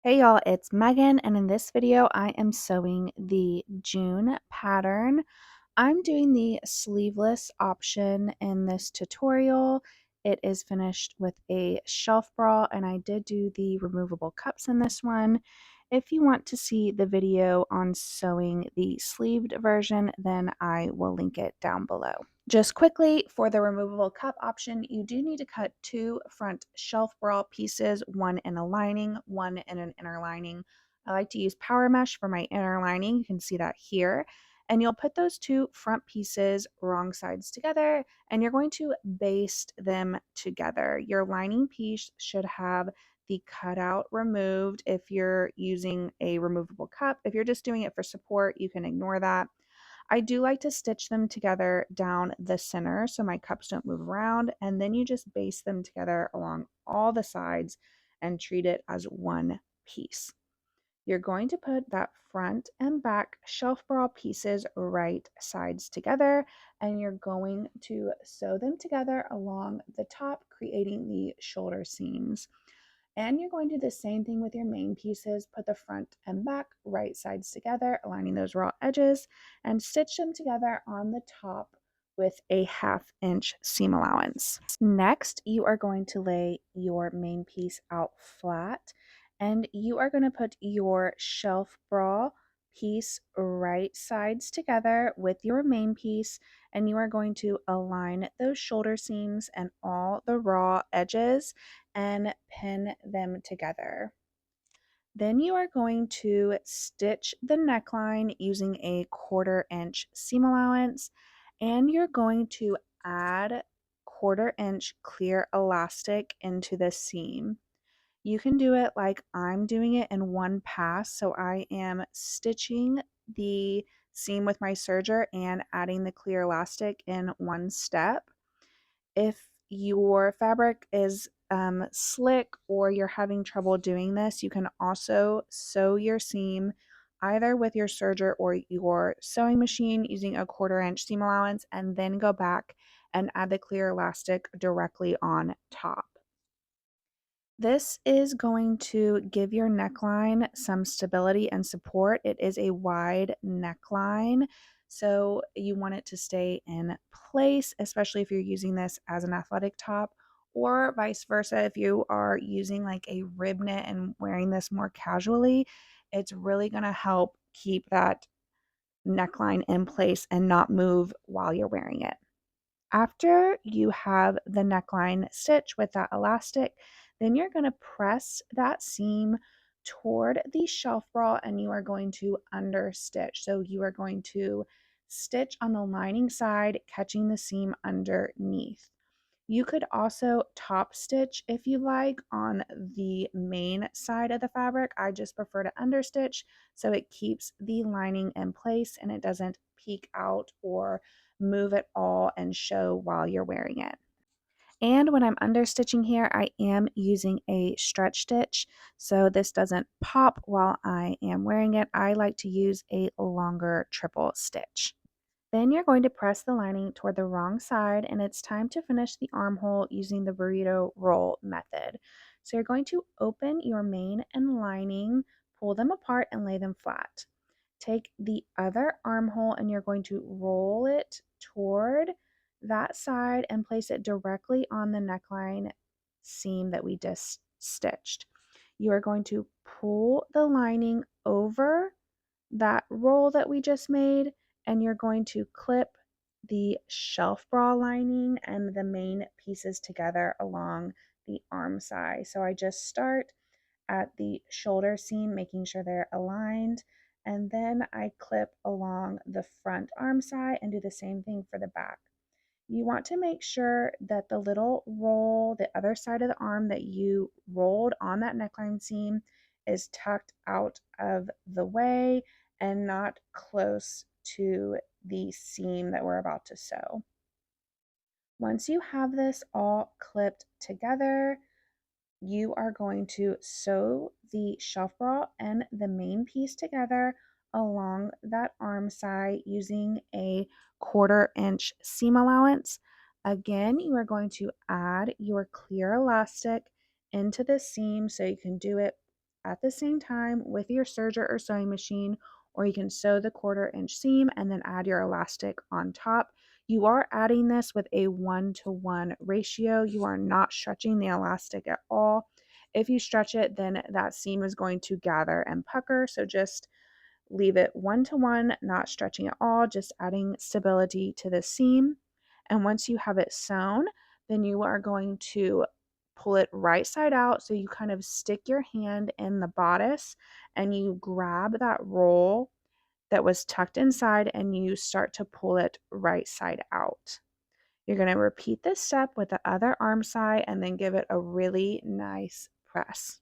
Hey y'all, it's Megan, and in this video, I am sewing the June pattern. I'm doing the sleeveless option in this tutorial. It is finished with a shelf bra, and I did do the removable cups in this one. If you want to see the video on sewing the sleeved version, then I will link it down below. Just quickly, for the removable cup option, you do need to cut two front shelf bra pieces, one in a lining, one in an inner lining. I like to use power mesh for my inner lining. You can see that here. And you'll put those two front pieces wrong sides together, and you're going to baste them together. Your lining piece should have the cutout removed if you're using a removable cup. If you're just doing it for support, you can ignore that. I do like to stitch them together down the center so my cups don't move around, and then you just baste them together along all the sides and treat it as one piece. You're going to put that front and back shelf bra pieces right sides together, and you're going to sew them together along the top, creating the shoulder seams. And you're going to do the same thing with your main pieces. Put the front and back right sides together, aligning those raw edges, and stitch them together on the top with a 1/2 inch seam allowance. Next, you are going to lay your main piece out flat, and you are going to put your shelf bra piece right sides together with your main piece, and you are going to align those shoulder seams and all the raw edges and pin them together. Then you are going to stitch the neckline using a 1/4 inch seam allowance, and you're going to add 1/4 inch clear elastic into the seam. You can do it like I'm doing it in one pass. So I am stitching the seam with my serger and adding the clear elastic in one step. If your fabric is slick or you're having trouble doing this, you can also sew your seam either with your serger or your sewing machine using a 1/4 inch seam allowance, and then go back and add the clear elastic directly on top. This is going to give your neckline some stability and support. It is a wide neckline, so you want it to stay in place, especially if you're using this as an athletic top, or vice versa. If you are using like a rib knit and wearing this more casually, it's really going to help keep that neckline in place and not move while you're wearing it. After you have the neckline stitch with that elastic, then you're going to press that seam toward the shelf bra, and you are going to understitch. So you are going to stitch on the lining side, catching the seam underneath. You could also top stitch if you like on the main side of the fabric. I just prefer to understitch so it keeps the lining in place and it doesn't peek out or move at all and show while you're wearing it. And when I'm understitching here, I am using a stretch stitch so this doesn't pop while I am wearing it. I like to use a longer triple stitch. Then you're going to press the lining toward the wrong side, and it's time to finish the armhole using the burrito roll method. So you're going to open your main and lining, pull them apart, and lay them flat. Take the other armhole and you're going to roll it toward that side and place it directly on the neckline seam that we just stitched. You are going to pull the lining over that roll that we just made, and you're going to clip the shelf bra lining and the main pieces together along the arm side. So I just start at the shoulder seam, making sure they're aligned, and then I clip along the front arm side and do the same thing for the back. You want to make sure that the little roll, the other side of the arm that you rolled on that neckline seam, is tucked out of the way and not close to the seam that we're about to sew. Once you have this all clipped together, you are going to sew the shelf bra and the main piece together along that arm side using a 1/4 inch seam allowance. Again, you are going to add your clear elastic into the seam, so you can do it at the same time with your serger or sewing machine, or you can sew the 1/4 inch seam and then add your elastic on top. You are adding this with a 1-to-1 ratio. You are not stretching the elastic at all. If you stretch it, then that seam is going to gather and pucker. So just leave it 1-to-1, not stretching at all, just adding stability to the seam. And once you have it sewn, then you are going to pull it right side out. So you kind of stick your hand in the bodice and you grab that roll that was tucked inside and you start to pull it right side out. You're going to repeat this step with the other arm side and then give it a really nice press.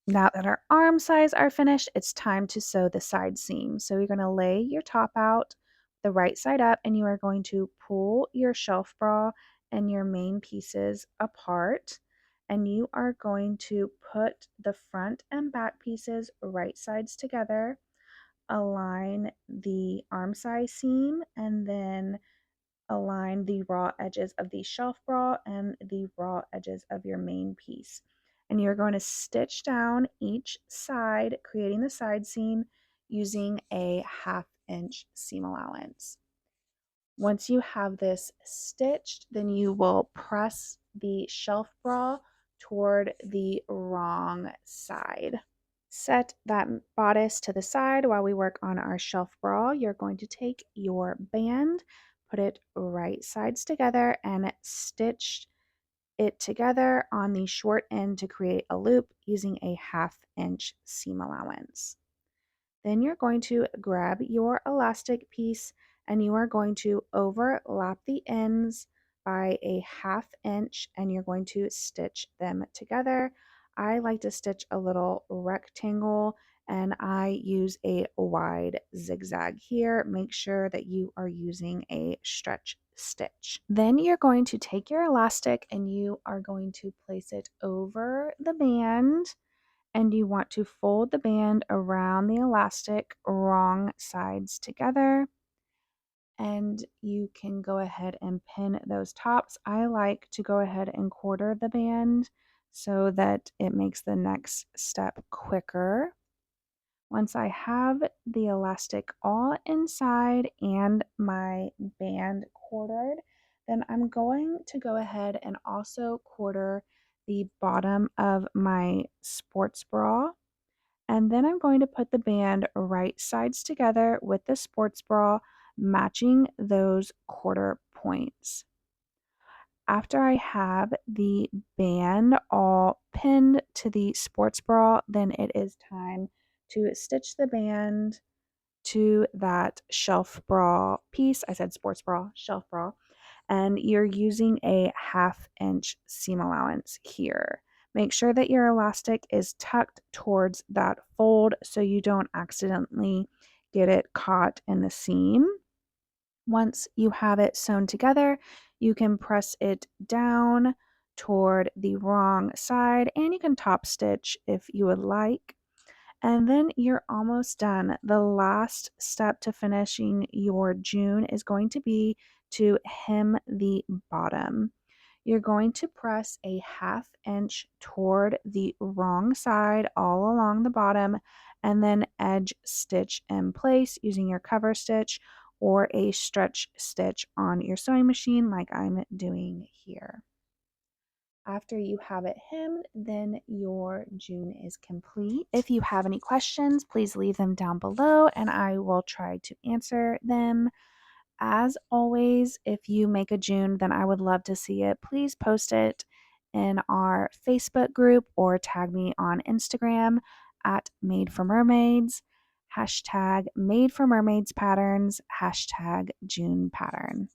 Now that our arm sides are finished, it's time to sew the side seam. So you're going to lay your top out the right side up and you are going to pull your shelf bra and your main pieces apart. And you are going to put the front and back pieces right sides together, align the arm side seam, and then align the raw edges of the shelf bra and the raw edges of your main piece. And you're going to stitch down each side, creating the side seam using a 1/2 inch seam allowance. Once you have this stitched, then you will press the shelf bra toward the wrong side. Set that bodice to the side while we work on our shelf bra. You're going to take your band, put it right sides together, and stitch it together on the short end to create a loop using a 1/2 inch seam allowance. Then you're going to grab your elastic piece and you are going to overlap the ends by a 1/2 inch and you're going to stitch them together. I like to stitch a little rectangle and I use a wide zigzag here. Make sure that you are using a stretch stitch. Then you're going to take your elastic and you are going to place it over the band and you want to fold the band around the elastic wrong sides together. And you can go ahead and pin those tops. I like to go ahead and 1/4 the band so that it makes the next step quicker. Once I have the elastic all inside and my band 1/4'd, then I'm going to go ahead and also 1/4 the bottom of my sports bra. And then I'm going to put the band right sides together with the sports bra, matching those 1/4 points. After I have the band all pinned to the sports bra, then it is time to stitch the band to that shelf bra piece. I said sports bra, shelf bra, and you're using a 1/2 inch seam allowance here. Make sure that your elastic is tucked towards that fold so you don't accidentally get it caught in the seam. Once you have it sewn together, you can press it down toward the wrong side and you can top stitch if you would like. And then you're almost done. The last step to finishing your June is going to be to hem the bottom. You're going to press a 1/2 inch toward the wrong side all along the bottom and then edge stitch in place using your cover stitch or a stretch stitch on your sewing machine like I'm doing here. After you have it hemmed, then your June is complete. If you have any questions, please leave them down below and I will try to answer them. As always, if you make a June, then I would love to see it. Please post it in our Facebook group or tag me on Instagram at Made for Mermaids, hashtag Made for Mermaids Patterns, hashtag June Pattern.